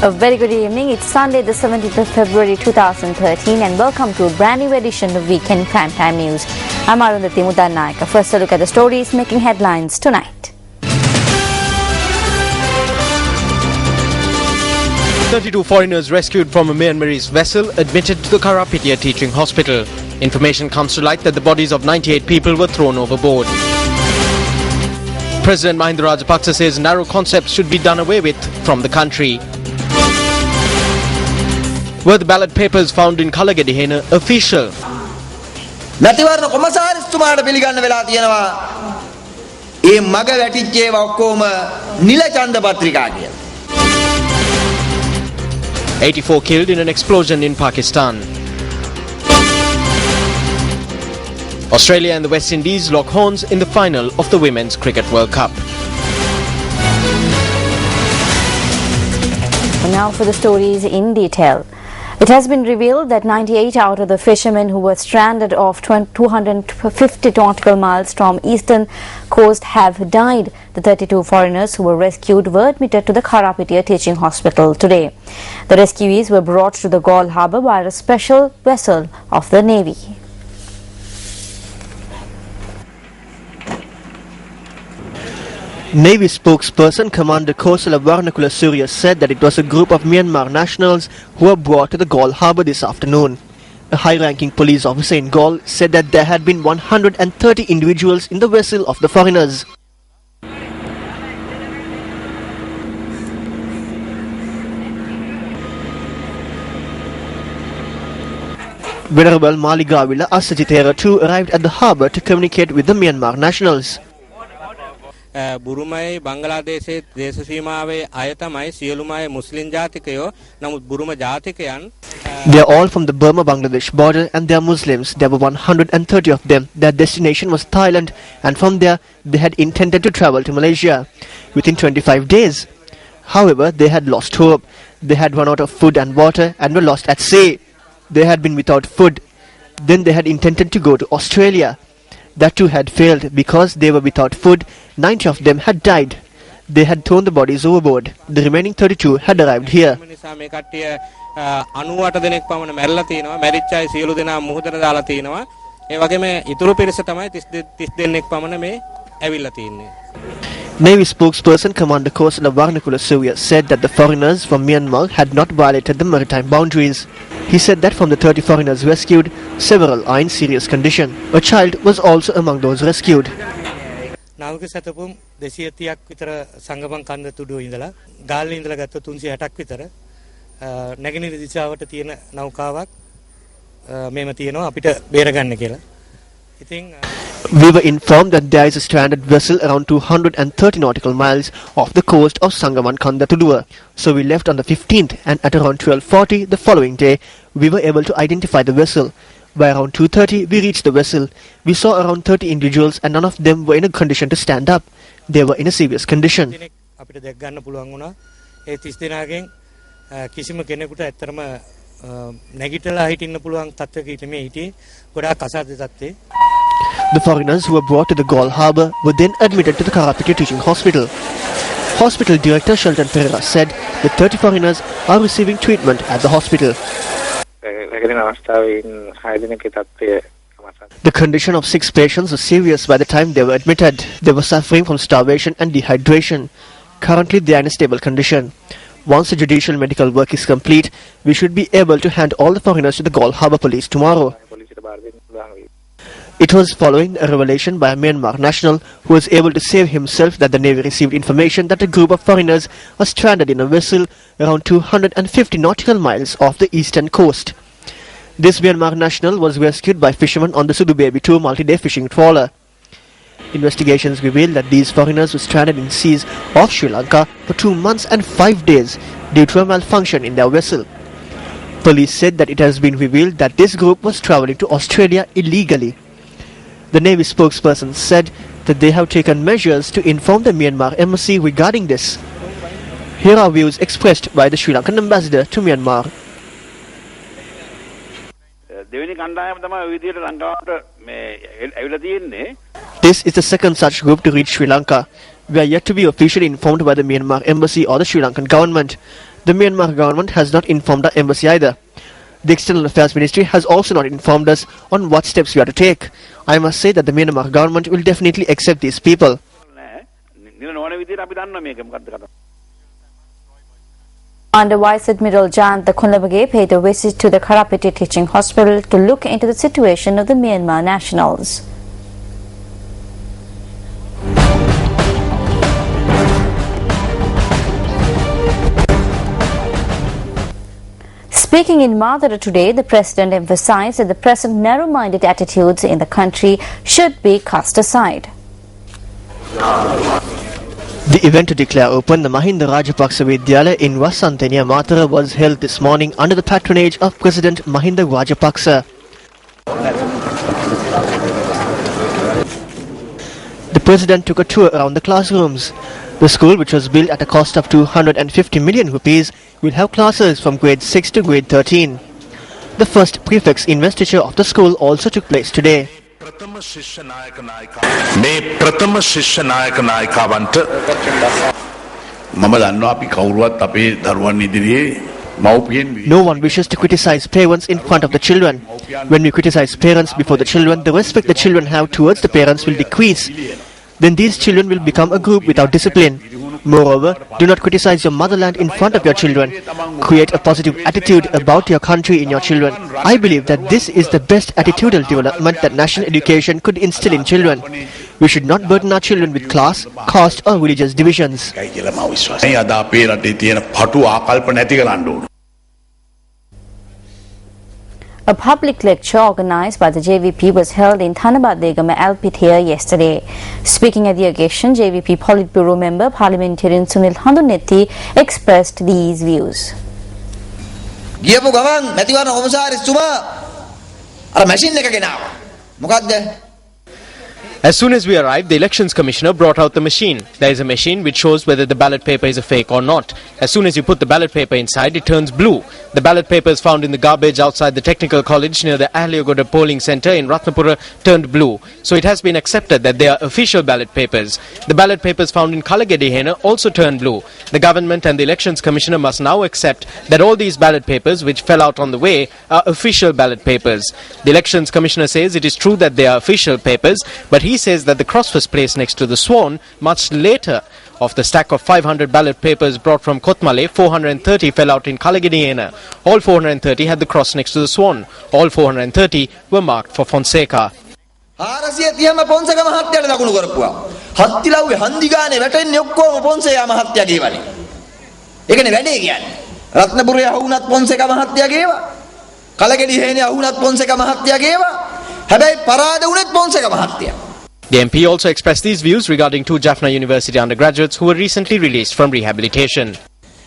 A very good evening. It's Sunday, the 17th of February 2013, and welcome to a brand new edition of Weekend Primetime News. I'm Arundhati Mudanayaka. First, a look at the stories making headlines tonight. 32 foreigners rescued from a Myanmarese vessel admitted to the Karapitia Teaching Hospital. Information comes to light that the bodies of 98 people were thrown overboard. President Mahinda Rajapaksa says narrow concepts should be done away with from the country. Were the ballot papers found in Kalagedihena official? මැතිවරණ කොමසාරිස්තුමාට පිළිගන්න වෙලා තියෙනවා. ඒ මග වැටිච්ච ඒවා ඔක්කොම නිල ඡන්ද පත්‍රිකා කියලා. 84 killed in an explosion in Pakistan. Australia and the West Indies lock horns in the final of the Women's Cricket World Cup. And now for the stories in detail. It has been revealed that 98 out of the fishermen who were stranded off 250 nautical miles from eastern coast have died. The 32 foreigners who were rescued were admitted to the Karapitia Teaching Hospital today. The rescuees were brought to the Galle harbour by a special vessel of the Navy. Navy spokesperson Commander Kosala Varnakula Surya said that it was a group of Myanmar nationals who were brought to the Galle harbour this afternoon. A high-ranking police officer in Galle said that there had been 130 individuals in the vessel of the foreigners. Venerable Maligawila Asajitera too arrived at the harbour to communicate with the Myanmar nationals. බුරුමයි බංගලාදේශයේ දේශ සීමාවේ අය තමයි සියලුම අය මුස්ලිම් ජාතිකයෝ නමුත් බුරුම ජාතිකයන් They are all from the Burma-Bangladesh border and they are Muslims. There were 130 of them. Their destination was Thailand and from there they had intended to travel to Malaysia within 25 days. However, they had lost hope. They had run out of food and water and were lost at sea. They had been without food. Then they had intended to go to Australia. That too had failed because they were without food. 90 of them had died. They had thrown the bodies overboard. The remaining 32 had arrived here. මේ කට්ටිය 98 දෙනෙක් පමණ මැරිලා තිනවා. මැරිච්ච අය සියලු දෙනා මුහුදට දාලා තිනවා. ඒ වගේම ඉතුරු පිරිස තමයි 30 දෙනෙක් පමණ මේ ඇවිල්ලා තින්නේ. Navy spokesperson Commander Kosala Varnakula Surya said that the foreigners from Myanmar had not violated the maritime boundaries. He said that from the 30 foreigners rescued, several are in serious condition. A child was also among those rescued. නාවික සැතපුම් 230ක් විතර සංගමන් කන්ද තුඩුවේ ඉඳලා ගාල්ලේ ඉඳලා ගත්ත 360ක් විතර නැගෙනහිර දිශාවට තියෙන නෞකාවක් මේම තියෙනවා අපිට බේරගන්න කියලා. ඉතින් We were informed that there is a stranded vessel around 230 nautical miles off the coast of Sangaman Kanda Tudua. So we left on the 15th and at around 12:40 the following day we were able to identify the vessel. By around 2:30 we reached the vessel. We saw around 30 individuals and none of them were in a condition to stand up. They were in a serious condition. අපිට දැක් ගන්න පුළුවන් වුණා. ඒ 30 දෙනාගෙන් කිසිම කෙනෙකුට ඇත්තටම නැගිටලා හිටින්න පුළුවන් තත්ත්වයක හිටීමේ හිටියේ ගොඩාක් අසාධ්‍ය තත්ත්වේ. The foreigners who were brought to the Galle harbour were then admitted to the Karapitia Teaching Hospital. Hospital Director Shelton Pereira said the 30 foreigners are receiving treatment at the hospital. The condition of 6 patients was serious by the time they were admitted. They were suffering from starvation and dehydration. Currently they are in a stable condition. Once the judicial medical work is complete, we should be able to hand all the foreigners to the Galle Harbour Police tomorrow. It was following a revelation by a Myanmar national who was able to save himself that the Navy received information that a group of foreigners was stranded in a vessel around 250 nautical miles off the eastern coast. This Myanmar national was rescued by fishermen on the Sudubaby 2 multi-day fishing trawler. Investigations revealed that these foreigners were stranded in seas off Sri Lanka for 2 months and 5 days due to a malfunction in their vessel. Police said that it has been revealed that this group was travelling to Australia illegally. The Navy spokesperson said that they have taken measures to inform the Myanmar embassy regarding this. Here are views expressed by the Sri Lankan ambassador to Myanmar. This is the second such group to reach Sri Lanka. We are yet to be officially informed by the Myanmar embassy or the Sri Lankan government. The Myanmar government has not informed the embassy either. The External Affairs Ministry has also not informed us on what steps we are to take. I must say that the Myanmar government will definitely accept these people. Under Vice Admiral Jant Khunlabage paid a visit to the Karapiti Teaching Hospital to look into the situation of the Myanmar nationals. Speaking in Madura today, the President emphasized that the present narrow-minded attitudes in the country should be cast aside. The event to declare open the Mahinda Rajapaksa Vidyalaya in Vasantaniya Matara was held this morning under the patronage of President Mahinda Rajapaksa. The President took a tour around the classrooms. The school, which was built at a cost of 250 million rupees, will have classes from grade 6 to grade 13. The first prefect's investiture of the school also took place today. ප්‍රථම ශිෂ්‍ය නායක නායිකාවන්ට මම දන්නවා අපි කවුරුවත් අපේ දරුවන් ඉදිරියේ මව්පියන් No one wishes to criticize parents in front of the children. When we criticize parents before the children, the respect the children have towards the parents will decrease. Then these children will become a group without discipline. Moreover, do not criticize your motherland in front of your children. Create a positive attitude about your country in your children. I believe that this is the best attitudinal development that national education could instill in children. We should not burden our children with class, caste or religious divisions. A public lecture organized by the JVP was held in Thanabad Degama Alpithea yesterday. Speaking at the occasion, JVP Politburo member Parliamentarian Sunil Handunetti expressed these views. ගියපු ගමන් මැතිවරණ කොමසාරිස්තුමා අර machine එක ගෙනාවා. මොකද්ද? As soon as we arrived, the Elections Commissioner brought out the machine. There is a machine which shows whether the ballot paper is a fake or not. As soon as you put the ballot paper inside, it turns blue. The ballot papers found in the garbage outside the Technical College near the Ahliagoda polling centre in Ratnapura turned blue. So it has been accepted that they are official ballot papers. The ballot papers found in Kalagedihena also turned blue. The government and the Elections Commissioner must now accept that all these ballot papers which fell out on the way are official ballot papers. The Elections Commissioner says it is true that they are official papers, but he says that the cross was placed next to the swan much later. Of the stack of 500 ballot papers brought from Kotmale, 430 fell out in Kalagedihena. All 430 had the cross next to the swan. All 430 were marked for Fonseca. 430ම Fonseka මහත්තයාට දකුණු කරපුවා. හත්තිලව්වේ හන්දි ගානේ වැටෙන්නේ ඔක්කොම පොන්සේක මහත්තයාගේ වනේ. ඒකනේ වැඩේ කියන්නේ. රත්නපුරේ අහුණත් පොන්සේක මහත්තයාගේවා. කලගෙඩිහේනේ අහුණත් පොන්සේක මහත්තයාගේවා. හැබැයි පරාද වුණෙත් පොන්සේක මහත්තයා. The MP also expressed these views regarding two Jaffna University undergraduates who were recently released from rehabilitation.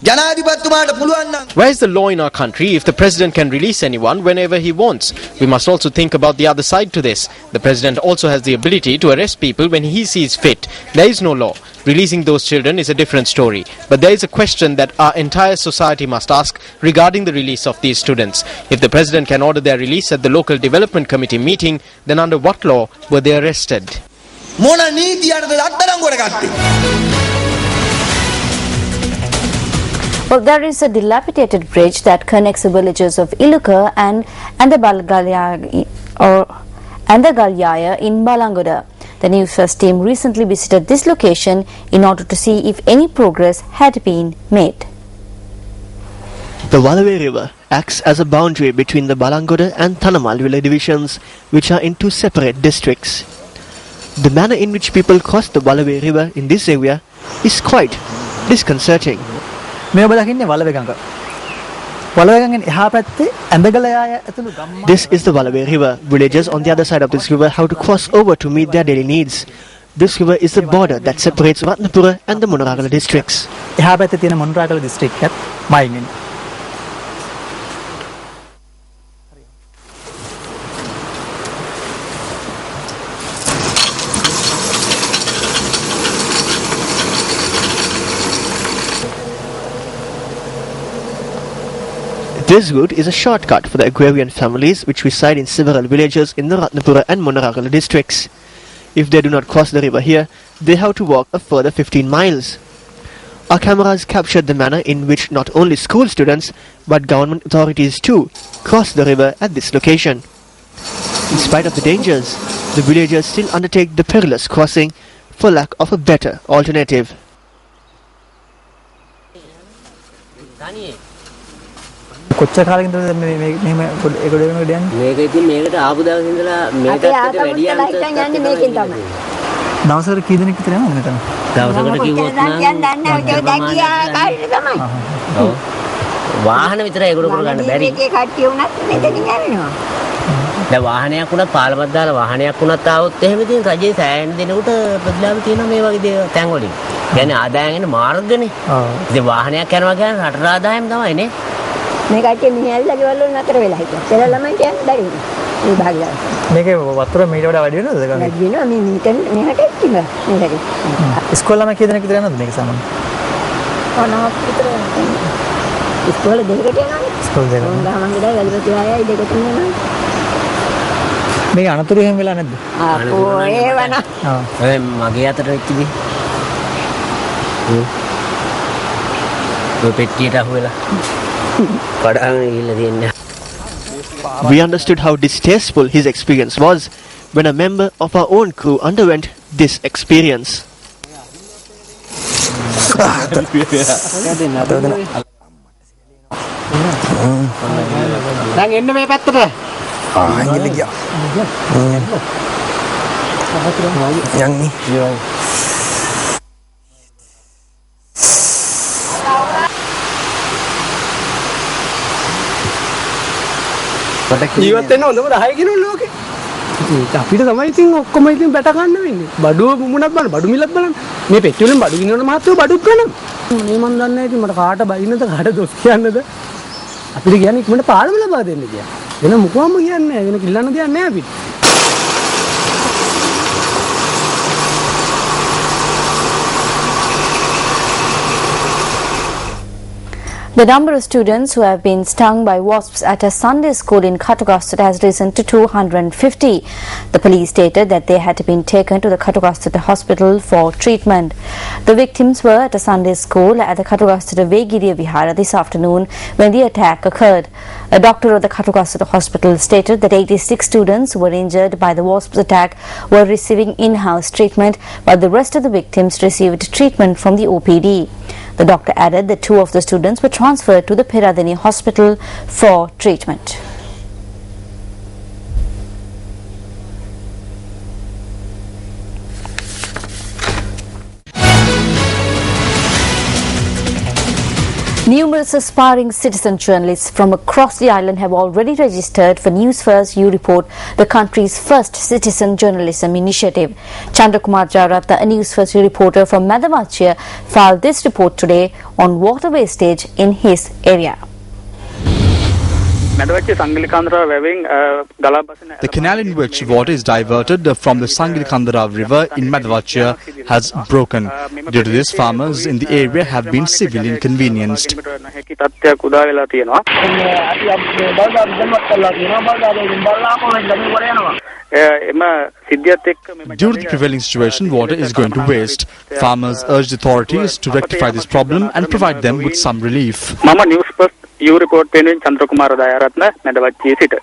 Where is the law in our country if the president can release anyone whenever he wants? We must also think about the other side to this. The president also has the ability to arrest people when he sees fit. There is no law. Releasing those children is a different story. But there is a question that our entire society must ask regarding the release of these students. If the president can order their release at the local development committee meeting, then under what law were they arrested? Well, there is a dilapidated bridge that connects the villages of Iluka and the Galyaya in Balangoda. The News First team recently visited this location in order to see if any progress had been made. The Valave River acts as a boundary between the Balangoda and Thanamal village divisions, which are in two separate districts. The manner in which people cross the Valave River in this area is quite disconcerting. This is the Valave River. Villagers on the other side of this river have to cross over to meet their daily needs. This river is the border that separates Ratnapura and the Munaragala districts. This route is a shortcut for the agrarian families which reside in several villages in the Ratnapura and Munaragala districts. If they do not cross the river here, they have to walk a further 15 miles. Our cameras captured the manner in which not only school students but government authorities too crossed the river at this location. In spite of the dangers, the villagers still undertake the perilous crossing for lack of a better alternative. කොච්චර කාලෙකින්ද මෙහෙම ඒකට යන්නේ? මේක ඉතින් මේකට ආපු දවස් ඉඳලා මේකත් එක්ක වැඩි යන්නේ මේකෙන් තමයි. දවසකට කී දෙනෙක් විතර යනවද මෙතන? දවසකට කිව්වොත් නම් ඔව්. වාහන විතරයි ඒගොල්ලෝ කරගන්න බැරි. මේකේ කට්ටිය උනත් මෙතනින් යනවා. දැන් වාහනයක් උනත් පාලමක් දාලා වාහනයක් උනත් ආවොත් එහෙම ඉතින් රජේ සෑහෙන දෙනෙකුට ප්‍රතිලාභ තියෙනවා මේ වගේ තැන් වලින්. කියන්නේ ආදායම් එන මාර්ගනේ. ඔව්. ඉතින් වාහනයක් යනවා කියන්නේ රටට ආදායම් තමයි නේ. මේ කට්ටිය මිනිහල්ලා ගෙවල් වල නතර වෙලා හිටියා. කියලා ළමයි කියන්නේ බැරි වුණා. මේ භාගය. මේකේ වතුර මීට වඩා වැඩි වෙනවද ගඟේ? වැඩි වෙනවා මේ මීටර් මෙහාට එක්කම මේකට. ඉස්කෝලේ ළමයි කී දෙනෙක් විතර යනවද මේක සමන්? 50ක් විතර යනවා. ඉස්කෝලේ දෙකකට යනවානේ. ඉස්කෝලේ දෙකකට. ගාමන්ගේ දා වැලිපති ආයයි දෙකටම යනවා. මේක අනතුරු එහෙම වෙලා නැද්ද? ආපෝ ඒවන. ඔව්. මගේ අතට වෙච්ච දේ. ඔය පෙට්ටියට අහුවෙලා. We understood how distasteful his experience was when a member of our own crew underwent this experience. ජීවත් වෙන්න හොඳම 10 කිනෝ ලෝකේ. ඒක අපිට තමයි ඉතින් ඔක්කොම ඉතින් බැට ගන්න වෙන්නේ. බඩුව මුමුණක් බලන්න බඩු මිලක් බලන්න. මේ පෙට්ටි වලින් බඩු ගිනවන මහත්තයෝ බඩුක් ගන්න. මේ මන් දන්නේ නැහැ ඉතින් මට කාට බයින්නද කාට දොස් කියන්නද? අපිට කියන්නේ ඉක්මනට පාඩම ලබා දෙන්න කියලා. වෙන මොකවම කියන්නේ නැහැ. වෙන කිල්ලන්න දෙයක් නැහැ අපිට. The number of students who have been stung by wasps at a Sunday school in Katugastut has risen to 250. The police stated that they had been taken to the Katugastut hospital for treatment. The victims were at a Sunday school at the Katugastut Vegiriya Vihara this afternoon when the attack occurred. A doctor of the Katugastut hospital stated that 86 students who were injured by the wasps attack were receiving in-house treatment, while the rest of the victims received treatment from the OPD. The doctor added that 2 of the students were transferred to the Peradeniya hospital for treatment. Numerous aspiring citizen journalists from across the island have already registered for News First You Report, the country's first citizen journalism initiative. Chandrakumar Jawratna, a News First You reporter from Madhavachya, filed this report today on water wastage in his area. The canal in which water is diverted from the Sangilikandara river in Madhavachya has broken. Due to this, farmers in the area have been severely inconvenienced. Due to the prevailing situation, water is going to waste. Farmers urge the authorities to rectify this problem and provide them with some relief. You report Chandrakumar Jawratna, Madhavachya.